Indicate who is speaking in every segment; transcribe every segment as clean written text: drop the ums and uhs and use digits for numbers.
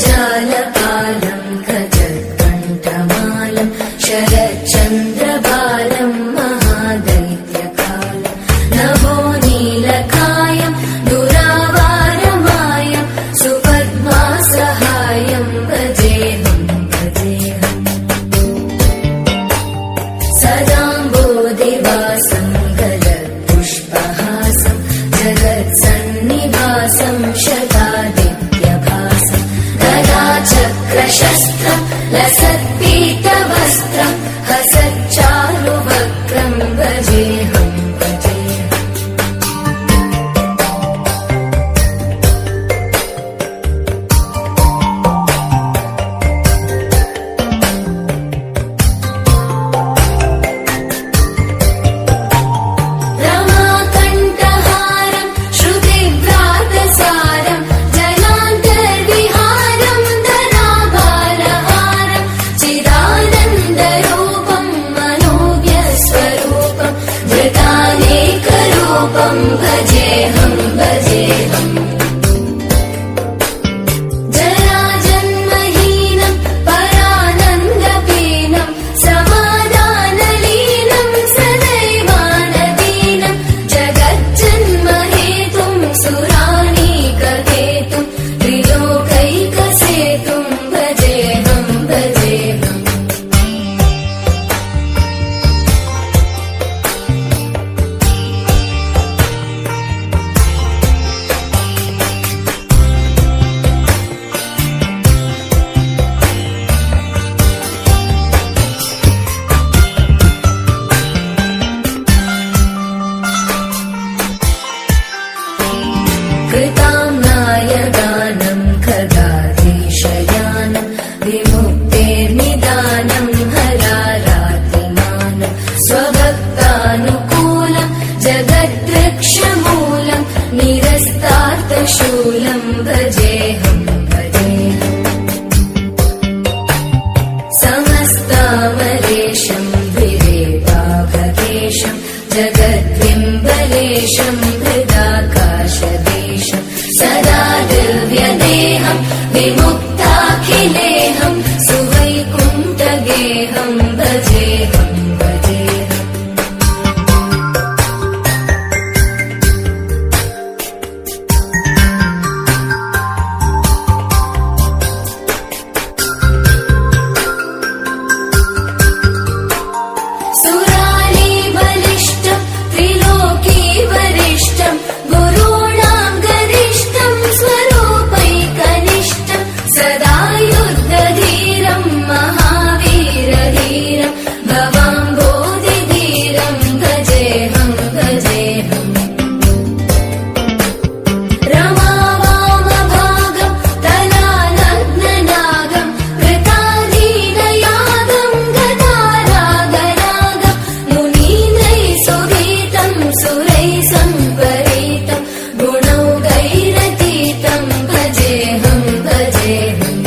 Speaker 1: जगज्जालपालं गजत्कण्ठमालं शरच्चन्द्रबालं महादैत्यकालं नभो नीलकायं दुरावारमायं सुपद्मासहायं भजेऽहं भजेऽहम् सदाम्बोधिवासं गलत्पुष्पहासं जगत्सन्निवासं शतादित्यभासं गदाचक्रशस्त्रं लसत्पीतवस्त्रं हसच्चारुवक्त्रं भजेऽहं भजेऽहम् रमाकण्ठहारं श्रुतिव्रातसारं जलान्तर्विहारं धराभारहारं चिदानन्दरूपं मनोव्यस्वरूपं धृतानेकरूपं भजेऽहं भजेऽहम् जराजन्महीनं परानन्दपीनं समाधानलीनं सदैवानदीनं जगज्जन्महेतुं सुराणीककेतुं त्रिलोकैकसेतुं भजेऽहं भजेऽहम् कृताम्नायदानं खगाधीशयानं विमुक्तेर्निदानं हरारातिमानं स्वभक्तानुकूलं जगद्वृक्षमूलं निरस्तार्थशूलं भजेऽहं भजेऽहम् समस्तामलेशं विरेपाभकेशं जगद्बिम्बलेशं हृदाकाशदेशं सदा दिव्यदेहं विमुक्ताखिलेहं सुवैकुण्ठगेहं भजेऽहं भजेऽहम् सुरालीबलिष्ठं त्रिलोकीवरिष्ठं गुरूणां गरिष्ठं स्वरूपैकनिष्ठं सदा युद्धधीरं महावीरधीरं भवाम्बोधिधीरं भजेऽहं भजेऽहम् रमावामभागं तलानग्ननागं कृताधीनयागं गदारागरागं मुनीन्द्रैः सुगीतं सुरैः सम्परीतं गुणौघैरतीतं भजेऽहं भजेऽहम्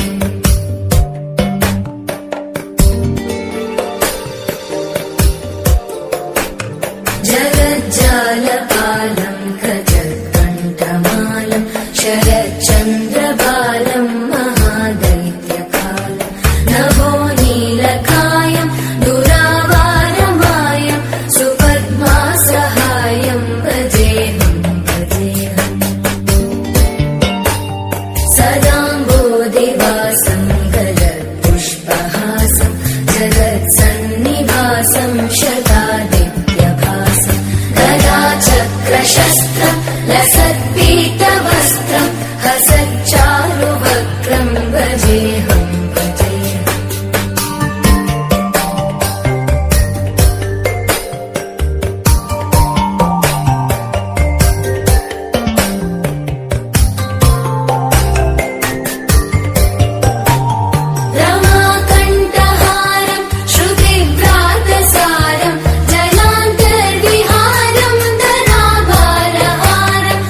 Speaker 1: जगज्जालपालं गजत्कण्ठमालं शरच्चन्द्रबालं महादैत्यकालं नभो नीलकायं दुरावारमायं सुपद्मासहायं भजेऽहं भजेऽहम् सदाम्बोधिवासं गलत्पुष्पहासं जगत्सन्निवासं शतादित्यभासं गदाचक्रशस्त्रं लसत्पीतवस्त्रं हसच्चारुवक्त्रं भजेऽहं भजेऽहम् रमाकण्ठहारं श्रुतिव्रातसारं जलान्तर्विहारं धराभारहारं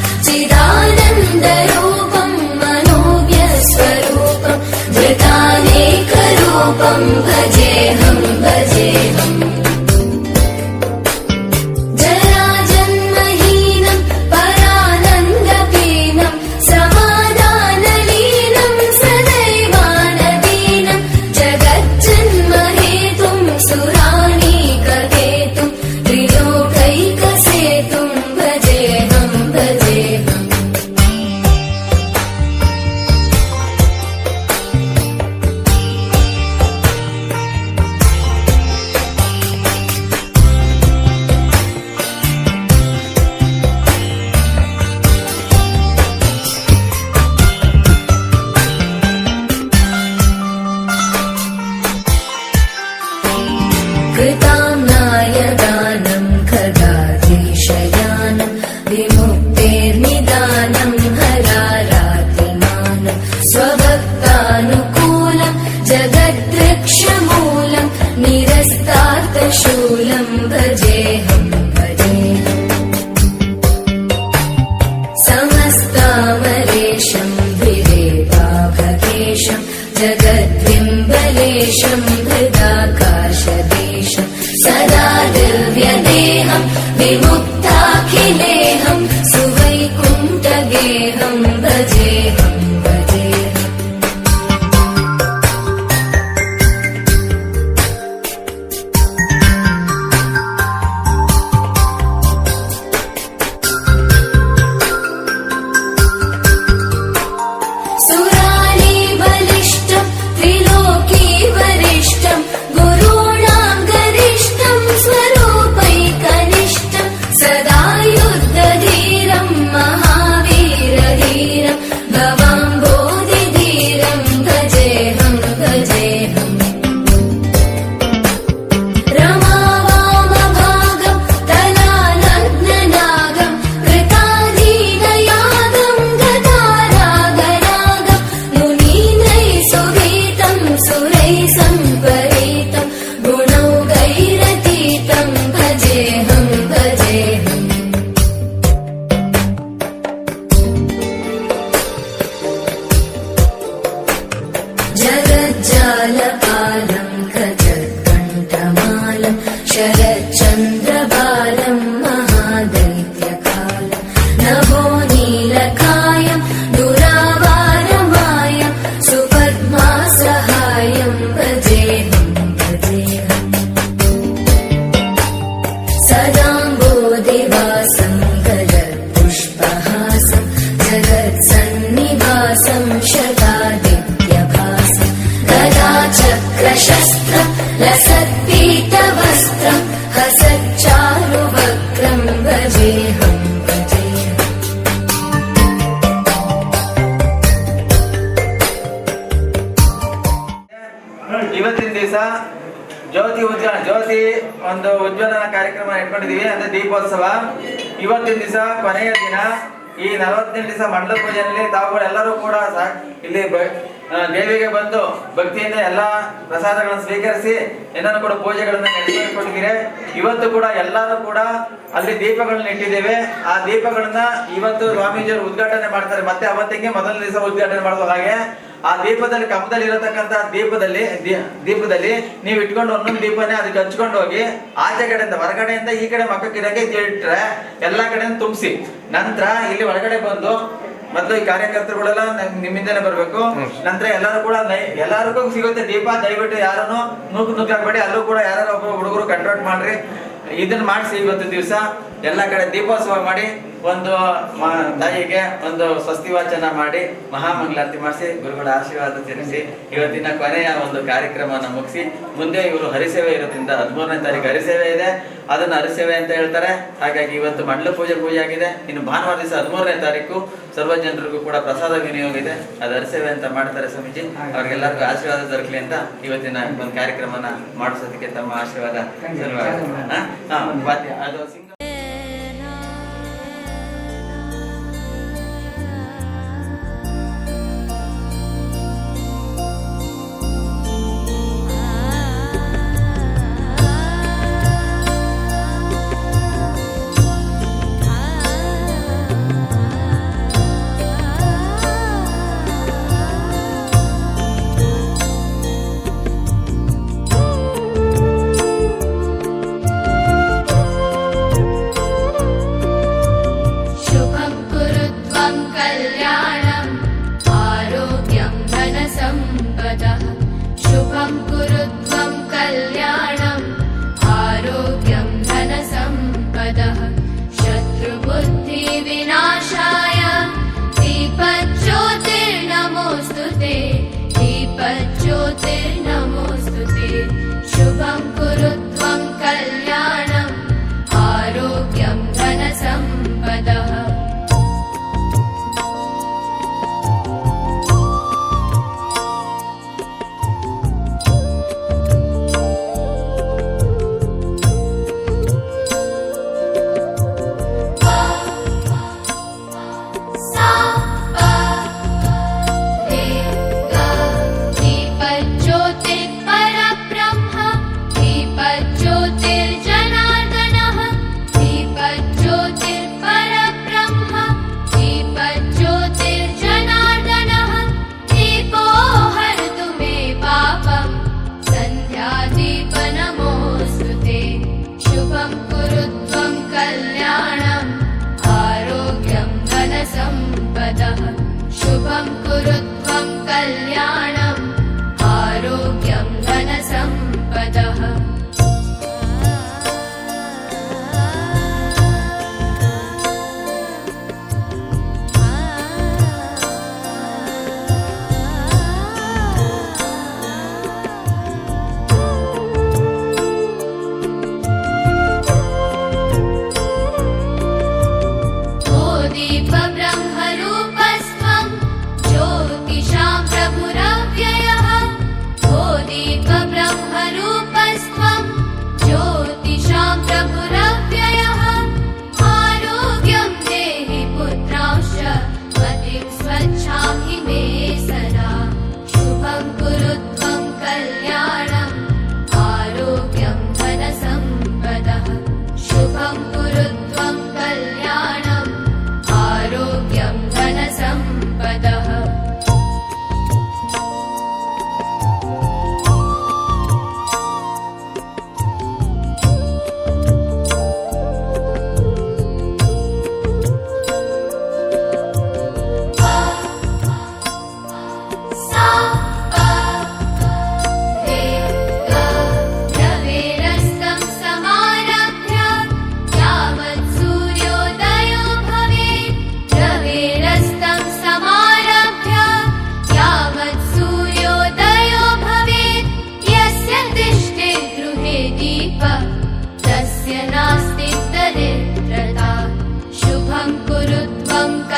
Speaker 1: नभो नीलकायं दुरावारमायं सुपद्मासहायं भजेऽहं भजेऽहम् सदाम्बोधिवासं गलत्पुष्पहासं जगत्सन्निवासं शतादित्यभासं गदाचक्रशस्त्र लसत्पीतवस्त्रं हसच्चारुवक्त्रं भजेऽहं भजेऽहम्
Speaker 2: ಇವತ್ತಿನ ದಿವಸ ಜ್ಯೋತಿ ಒಂದು ಉಜ್ವಲನ ಕಾರ್ಯಕ್ರಮ ಇಟ್ಕೊಂಡಿದೀವಿ ಅಂದ್ರೆ ದೀಪೋತ್ಸವ. ಇವತ್ತಿನ ದಿವಸ ಕೊನೆಯ ದಿನ. ಈ 48 ದಿವಸ ಮಂಡಲ ಪೂಜೆಯಲ್ಲಿ ತಾವುಗಳೆಲ್ಲರೂ ಕೂಡ ಇಲ್ಲಿ ದೇವಿಗೆ ಬಂದು ಭಕ್ತಿಯಿಂದ ಎಲ್ಲಾ ಪ್ರಸಾದಗಳನ್ನು ಸ್ವೀಕರಿಸಿ ಏನನ್ನು ಕೂಡ ಪೂಜೆಗಳನ್ನ ನಡೆಸಿಕೊಟ್ಟಿದ್ದೀರಿ. ಇವತ್ತು ಕೂಡ ಎಲ್ಲರೂ ಕೂಡ ಅಲ್ಲಿ ದೀಪಗಳನ್ನ ಇಟ್ಟಿದ್ದೇವೆ. ಆ ದೀಪಗಳನ್ನ ಇವತ್ತು ಸ್ವಾಮೀಜಿಯವರು ಉದ್ಘಾಟನೆ ಮಾಡ್ತಾರೆ. ಮತ್ತೆ ಅವತ್ತಿಗೆ ಮೊದಲ ದಿವಸ ಉದ್ಘಾಟನೆ ಮಾಡುವ ಹಾಗೆ ಆ ದೀಪದಲ್ಲಿ ಕಂಬದಲ್ಲಿ ಇರತಕ್ಕಂತ ದೀಪದಲ್ಲಿ ನೀವು ಇಟ್ಕೊಂಡು ಒಂದೊಂದು ದೀಪನೇ ಅದಕ್ಕೆ ಹಚ್ಕೊಂಡು ಹೋಗಿ ಆಚೆ ಕಡೆಯಿಂದ ಹೊರಗಡೆಯಿಂದ ಈ ಕಡೆ ಮಕ್ಕಕ್ಕಿರಂಗೆ ಇಟ್ರೆ ಎಲ್ಲಾ ಕಡೆಯಿಂದ ತುಂಬಿಸಿ ನಂತರ ಇಲ್ಲಿ ಒಳಗಡೆ ಬಂದು ಮೊದಲು ಈ ಕಾರ್ಯಕರ್ತರುಗಳೆಲ್ಲ ನಿಮ್ಮಿಂದನೇ ಬರ್ಬೇಕು. ನಂತರ ಎಲ್ಲರೂ ಕೂಡ ಎಲ್ಲರಿಗೂ ಸಿಗುತ್ತೆ ದೀಪ. ದಯವಿಟ್ಟು ಯಾರನ್ನು ನುಗ್ಗಾಕ್ಬೇಡಿ. ಅಲ್ಲೂ ಕೂಡ ಯಾರು ಒಬ್ಬ ಹುಡುಗರು ಕಂಟ್ರೋಲ್ ಮಾಡ್ರಿ. ಇದನ್ನ ಮಾಡಿಸಿ ಇವತ್ತು ದಿವಸ ಎಲ್ಲ ಕಡೆ ದೀಪೋತ್ಸವ ಮಾಡಿ ಒಂದು ತಾಯಿಗೆ ಒಂದು ಸ್ವಸ್ತಿ ವಾಚನ ಮಾಡಿ ಮಹಾಮಂಗಳಾರತಿ ಮಾಡಿಸಿ ಗುರುಗಳ ಆಶೀರ್ವಾದ ತಿಳಿಸಿ ಇವತ್ತಿನ ಕೊನೆಯ ಒಂದು ಕಾರ್ಯಕ್ರಮವನ್ನು ಮುಗಿಸಿ ಮುಂದೆ ಇವರು ಹರಿಸೇವೆ ಇರೋದ್ರಿಂದ 13ನೇ ತಾರೀಕು ಹರಿಸೇವೆ ಇದೆ. ಅದನ್ನ ಹರಿಸೇವೆ ಅಂತ ಹೇಳ್ತಾರೆ. ಹಾಗಾಗಿ ಇವತ್ತು ಮಂಡಲ ಪೂಜೆ ಆಗಿದೆ. ಇನ್ನು ಭಾನುವಾರ ದಿವಸ 13ನೇ ತಾರೀಕು ಸರ್ವ ಜನರಿಗೂ ಕೂಡ ಪ್ರಸಾದ ವಿನಿಯೋಗ ಇದೆ. ಅದು ಹರಿಸೇವೆ ಅಂತ ಮಾಡ್ತಾರೆ ಸ್ವಾಮೀಜಿ. ಅವ್ರಿಗೆಲ್ಲರಿಗೂ ಆಶೀರ್ವಾದ ದೊರಕಲಿ ಅಂತ ಇವತ್ತಿನ ಒಂದು ಕಾರ್ಯಕ್ರಮನ ಮಾಡಿಸೋದಕ್ಕೆ ತಮ್ಮ ಆಶೀರ್ವಾದ ಅದು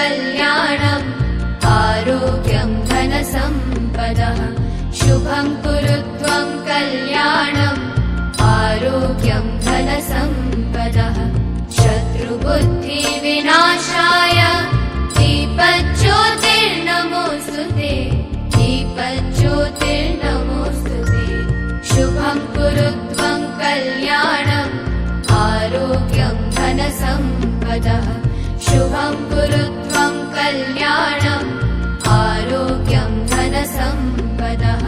Speaker 3: कल्याणम् आरोग्यं धनसम्पदः शुभं कुरु त्वं कल्याणम् आरोग्यं धनसम्पदः शत्रुबुद्धिविनाशाय दीपज्योतिर्नमोऽस्तुते दीपज्योतिर्नमोऽस्तुते शुभं कुरु त्वं कल्याणम् आरोग्यं धनसम्पदः शुभं कुरु त्वं कल्याणम् आरोग्यं धनसम्पदः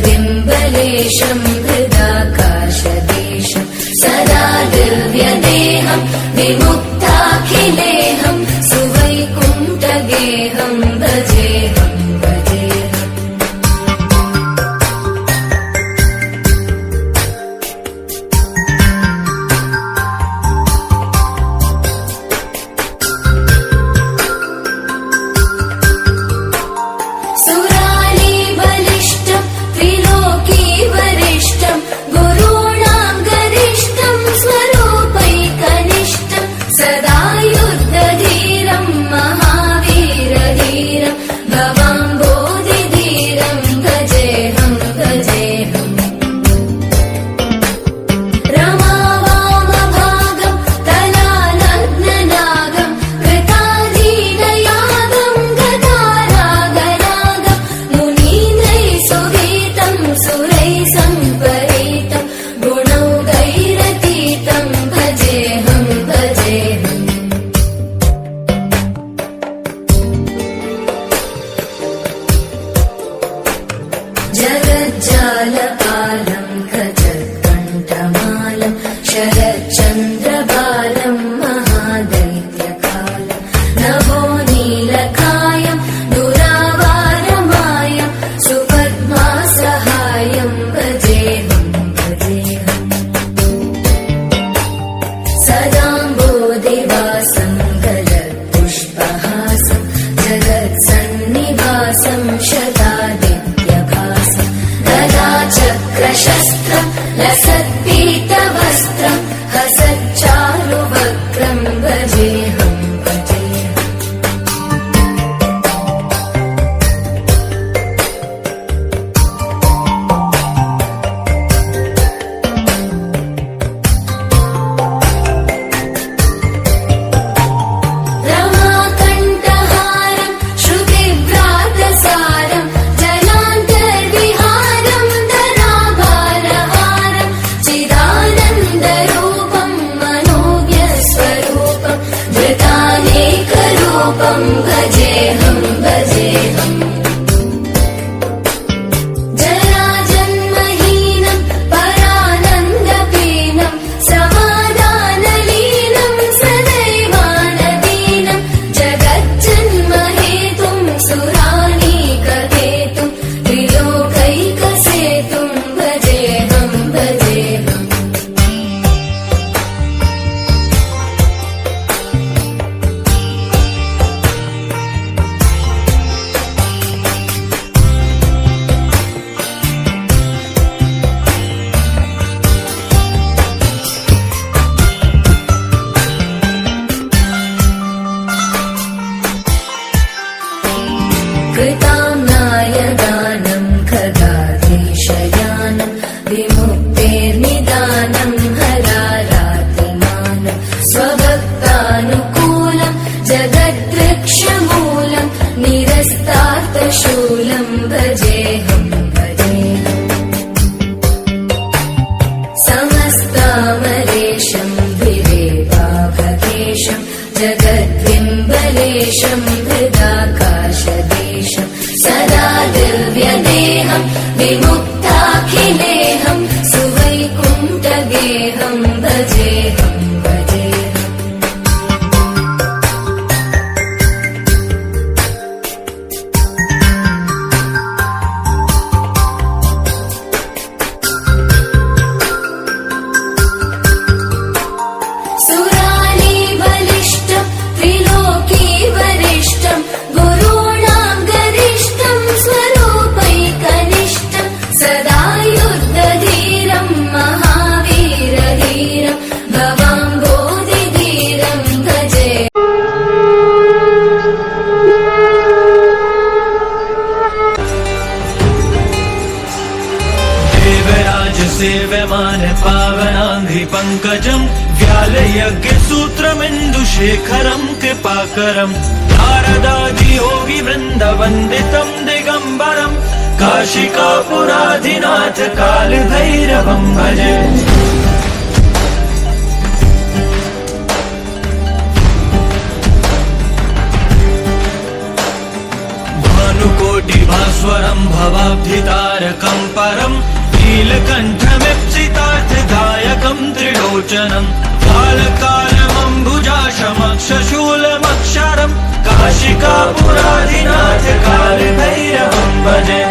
Speaker 1: जगद्विम्बलेशं हृदाकाशदेशं सदा दिव्यदेहं विमुक्ताखिलेहं सुवैकुण्ठगेहं भजेऽहं भजेऽहम् जगज्जालपालं गजत्कण्ठमालं शरच्चन्द्रबालं महादैत्यकालं नभो नीलकायं दुरावारमायं सुपद्मासहायं भजेऽहं भजेऽहम् सदाम्बोधिवासं गलत्पुष्पहासं जगत्सन्निवासं शतादित्यभासं चक्रशस्त्रं लसत्पीतवस्त्रं
Speaker 4: सेव्यमान पावनाङ्घ्रि पङ्कजम् व्यालयज्ञसूत्रमिन्दुशेखरम् कृपाकरम् नारदादियोगिवृन्दवन्दितम् दिगम्बरम् काशिकापुराधिनाथ कालभैरवम् भजे। भानुकोटिभास्वरम् भवाब्धितारकम् परम् नीलकण्ठमिप्सितार्थदायकम् त्रिलोचनम् कालकालमम्बुजाशमक्षशूलमक्षरम् काशिकापुराधिनाथ कालभैरवम् भजे।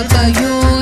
Speaker 3: तारकयोः